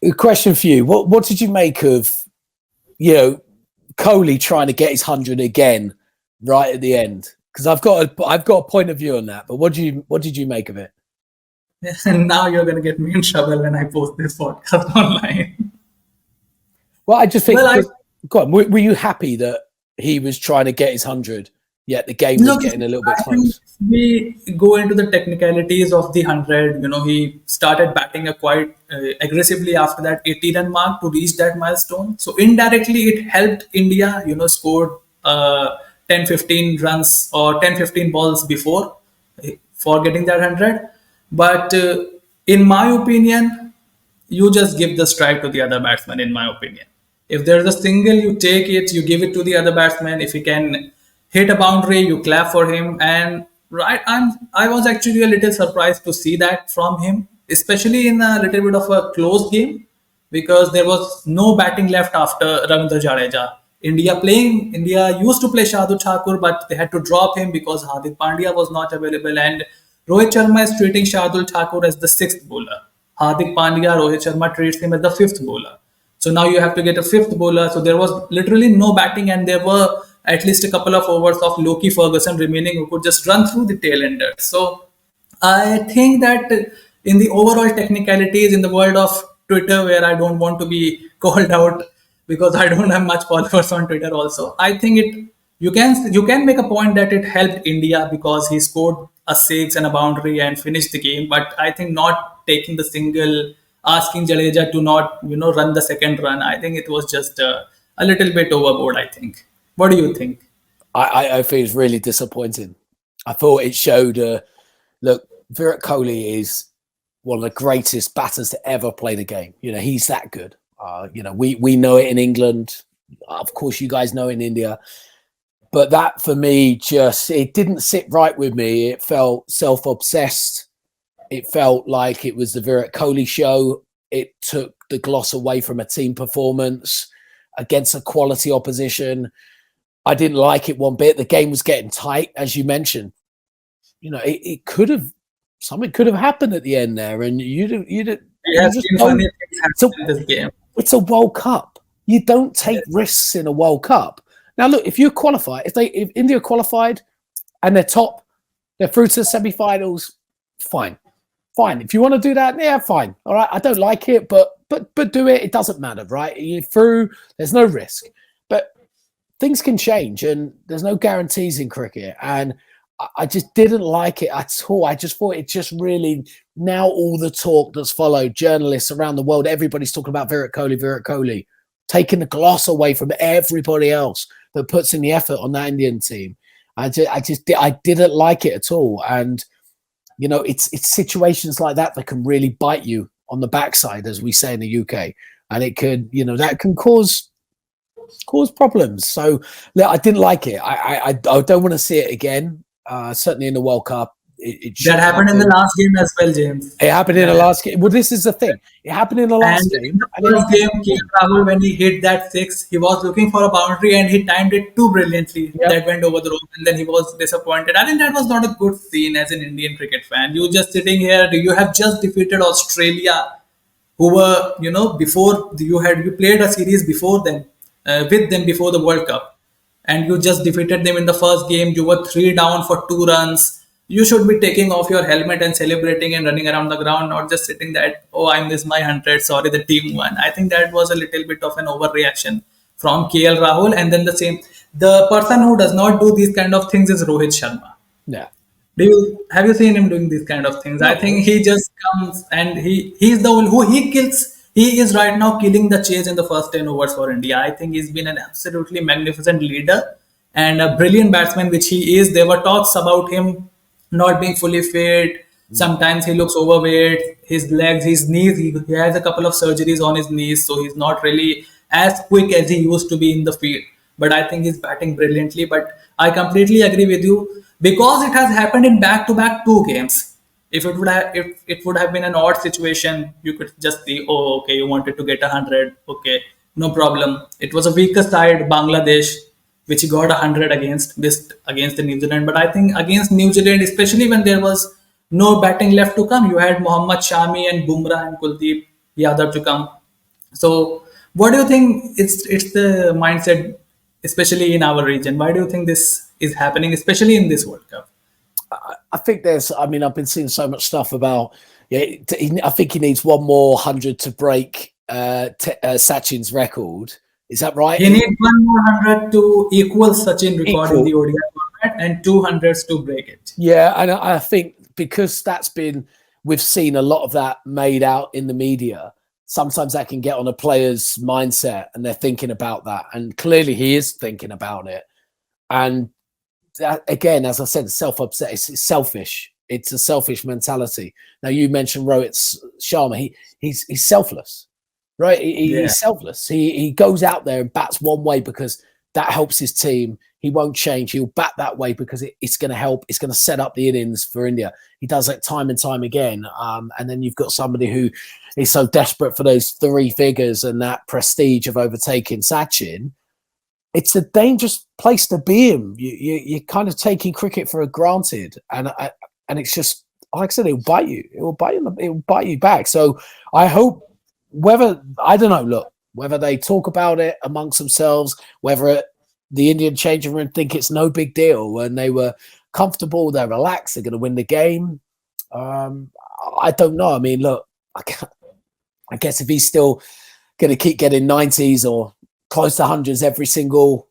A question for you: What did you make of Kohli trying to get his 100 again right at the end? Because I've got a point of view on that. But what did you make of it? And now you're going to get me in trouble when I post this podcast online. Well, I just think. Go on. Were you happy that he was trying to get his 100? Yet the game was getting a little bit close. We go into the technicalities of the 100. He started batting quite aggressively after that 80-run mark to reach that milestone. So indirectly, it helped India, scored 10-15 runs or 10-15 balls before for getting that 100. But in my opinion, you just give the strike to the other batsman, in my opinion. If there's a single, you take it, you give it to the other batsman. If he can hit a boundary, you clap for him. And I was actually a little surprised to see that from him, especially in a little bit of a close game, because there was no batting left after Ravindra Jadeja. India used to play Shardul Thakur, but they had to drop him because Hardik Pandya was not available, and Rohit Sharma is treating Shardul Thakur as the sixth bowler. Hardik Pandya, Rohit Sharma treats him as the fifth bowler. So now you have to get a fifth bowler. So there was literally no batting, and there were at least a couple of overs of Loki Ferguson remaining who could just run through the tail enders. So I think that in the overall technicalities in the world of Twitter, where I don't want to be called out because I don't have much followers on Twitter also, I think you can make a point that it helped India because he scored a six and a boundary and finished the game. But I think not taking the single, asking Jadeja to not run the second run, I think it was just a little bit overboard, I think. What do you think? I think it's really disappointing. I thought it showed, look, Virat Kohli is one of the greatest batters to ever play the game. He's that good. We know it in England. Of course, you guys know it in India. But that, for me, it didn't sit right with me. It felt self-obsessed. It felt like it was the Virat Kohli show. It took the gloss away from a team performance against a quality opposition. I didn't like it one bit. The game was getting tight, as you mentioned. It could have, something could have happened at the end there, and it's a World Cup. You don't take risks in a World Cup. Now, look, if India qualified and they're top, they're through to the semi-finals, fine. If you want to do that, yeah, fine. All right, I don't like it, but do it. It doesn't matter, right? You're through. There's no risk. But things can change, and there's no guarantees in cricket. And I just didn't like it at all. I just thought it just really, now all the talk that's followed, journalists around the world, everybody's talking about Virat Kohli, taking the gloss away from everybody else that puts in the effort on that Indian team. I didn't like it at all. And it's situations like that can really bite you on the backside, as we say in the UK, and it could, that can cause problems. So I didn't like it. I don't want to see it again. Certainly in the World Cup. That happened in the last game as well, James. It happened in the last game. Well, this is the thing. It happened in the last game. In the first game, KL Rahul, when he hit that six, he was looking for a boundary and he timed it too brilliantly. Yep. That went over the rope, and then he was disappointed. I think that was not a good scene as an Indian cricket fan. You just sitting here, you have just defeated Australia, who were, before you played a series before them, with them before the World Cup, and you just defeated them in the first game. You were 3 down for 2 runs. You should be taking off your helmet and celebrating and running around the ground, not just sitting that, oh, I missed my 100, sorry, the team won. I think that was a little bit of an overreaction from KL Rahul. And then the person who does not do these kind of things is Rohit Sharma. Yeah. Have you seen him doing these kind of things? No. I think he just comes and he's the one who he kills. He is right now killing the chase in the first 10 overs for India. I think he's been an absolutely magnificent leader and a brilliant batsman, which he is. There were talks about him not being fully fit. Sometimes he looks overweight. His legs, his knees, he has a couple of surgeries on his knees, so he's not really as quick as he used to be in the field. But I think he's batting brilliantly. But I completely agree with you, because it has happened in back-to-back 2 games. If it would have been an odd situation, you could just see, oh, okay, you wanted to get 100, okay, no problem. It was a weaker side, Bangladesh, which got 100 against the New Zealand. But I think against New Zealand, especially when there was no batting left to come, you had Mohammad Shami and Bumrah and Kuldeep Yadav to come. So, what do you think? It's the mindset, especially in our region. Why do you think this is happening, especially in this World Cup? I think I mean, I've been seeing so much stuff about, yeah, I think he needs one more 100 to break Sachin's record. Is that right? He needs one more 100 to equal Sachin record in Equal. the ODI format and 200s to break it. Yeah, and I think because we've seen a lot of that made out in the media. Sometimes that can get on a player's mindset, and they're thinking about that. And clearly, he is thinking about it. And that, again, as I said, self-obsessed. It's selfish. It's a selfish mentality. Now, you mentioned Rohit Sharma. He's selfless, right? Yeah. He's selfless. He goes out there and bats one way because that helps his team. He won't change. He'll bat that way because it's going to help. It's going to set up the innings for India. He does it time and time again. And then you've got somebody who is so desperate for those three figures and that prestige of overtaking Sachin. It's a dangerous place to be in. You're kind of taking cricket for granted, and it's just like I said, it'll bite you. It will bite you. It will bite you back. So I hope I don't know. Look, whether they talk about it amongst themselves, whether the Indian changing room think it's no big deal, and they were comfortable, they're relaxed, they're going to win the game. I don't know. I mean, look, I guess if he's still going to keep getting 90s or close to hundreds every single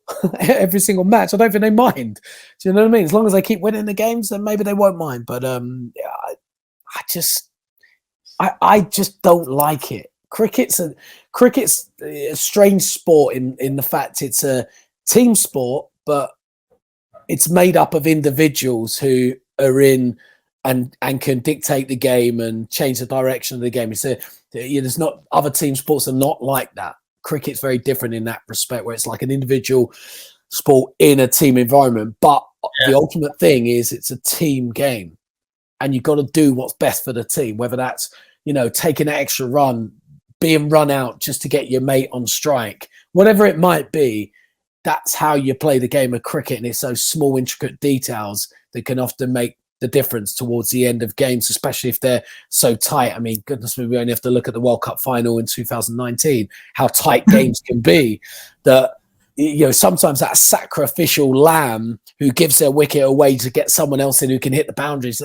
match, I don't think they mind. Do you know what I mean? As long as they keep winning the games, then maybe they won't mind. But I just don't like it. Cricket's a strange sport in the fact it's a team sport, but it's made up of individuals who are in and can dictate the game and change the direction of the game. There's not other team sports are not like that. Cricket's very different in that respect, where it's like an individual sport in a team environment. But the ultimate thing is it's a team game, and you've got to do what's best for the team, whether that's, taking an extra run, being run out just to get your mate on strike, whatever it might be. That's how you play the game of cricket, and it's those small, intricate details that can often make the difference towards the end of games, especially if they're so tight. I mean, goodness me, we only have to look at the World Cup final in 2019, how tight games can be. That sometimes that sacrificial lamb who gives their wicket away to get someone else in who can hit the boundaries,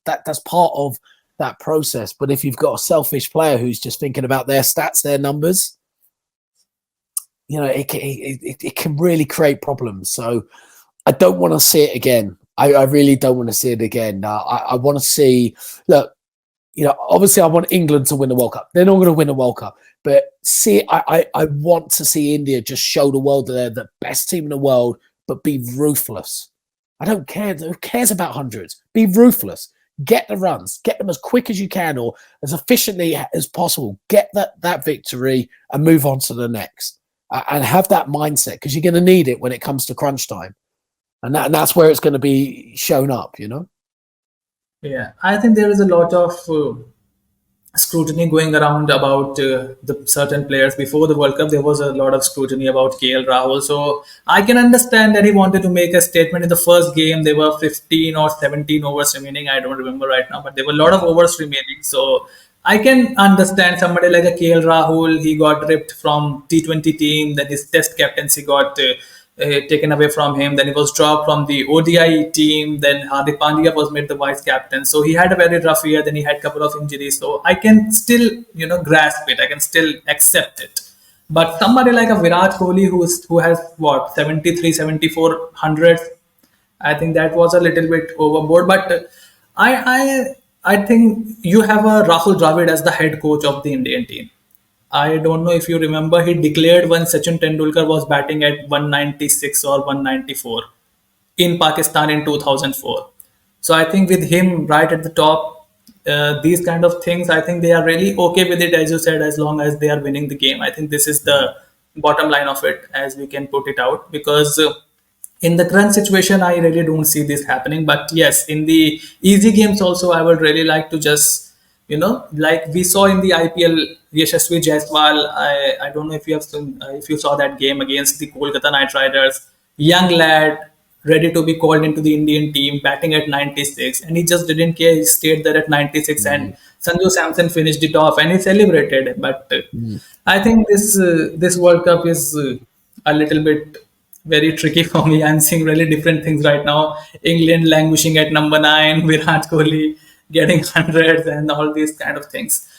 that's part of that process. But if you've got a selfish player who's just thinking about their stats, their numbers, it can really create problems. So I don't want to see it again. I really don't want to see it again. I want to see, look, obviously I want England to win the World Cup. They're not going to win the World Cup. But I want to see India just show the world that they're the best team in the world, but be ruthless. I don't care. Who cares about hundreds? Be ruthless. Get the runs. Get them as quick as you can or as efficiently as possible. Get that victory and move on to the next. And have that mindset, because you're going to need it when it comes to crunch time. And that's where it's going to be shown up, Yeah, I think there is a lot of scrutiny going around about the certain players. Before the World Cup, there was a lot of scrutiny about KL Rahul. So I can understand that he wanted to make a statement in the first game. There were 15 or 17 overs remaining. I don't remember right now, but there were a lot of overs remaining. So I can understand somebody like a KL Rahul. He got ripped from T20 team. Then his Test captaincy got taken away from him. Then he was dropped from the ODI team. Then Hardik Pandya was made the vice captain. So he had a very rough year. Then he had a couple of injuries. So I can still, grasp it. I can still accept it. But somebody like a Virat Kohli who has what 73, 74 hundreds, I think that was a little bit overboard. But I think you have a Rahul Dravid as the head coach of the Indian team. I don't know if you remember, he declared when Sachin Tendulkar was batting at 196 or 194 in Pakistan in 2004. So I think with him right at the top, these kind of things, I think they are really okay with it, as you said, as long as they are winning the game. I think this is the bottom line of it, as we can put it out, because in the current situation, I really don't see this happening. But yes, in the easy games also, I would really like to just, like we saw in the IPL, Yashasvi Jaiswal. I don't know if you have seen, if you saw that game against the Kolkata Knight Riders. Young lad, ready to be called into the Indian team, batting at 96, and he just didn't care. He stayed there at 96, and Sanju Samson finished it off, and he celebrated. But I think this World Cup is a little bit very tricky for me. I'm seeing really different things right now. England languishing at number 9, Virat Kohli getting hundreds, and all these kind of things.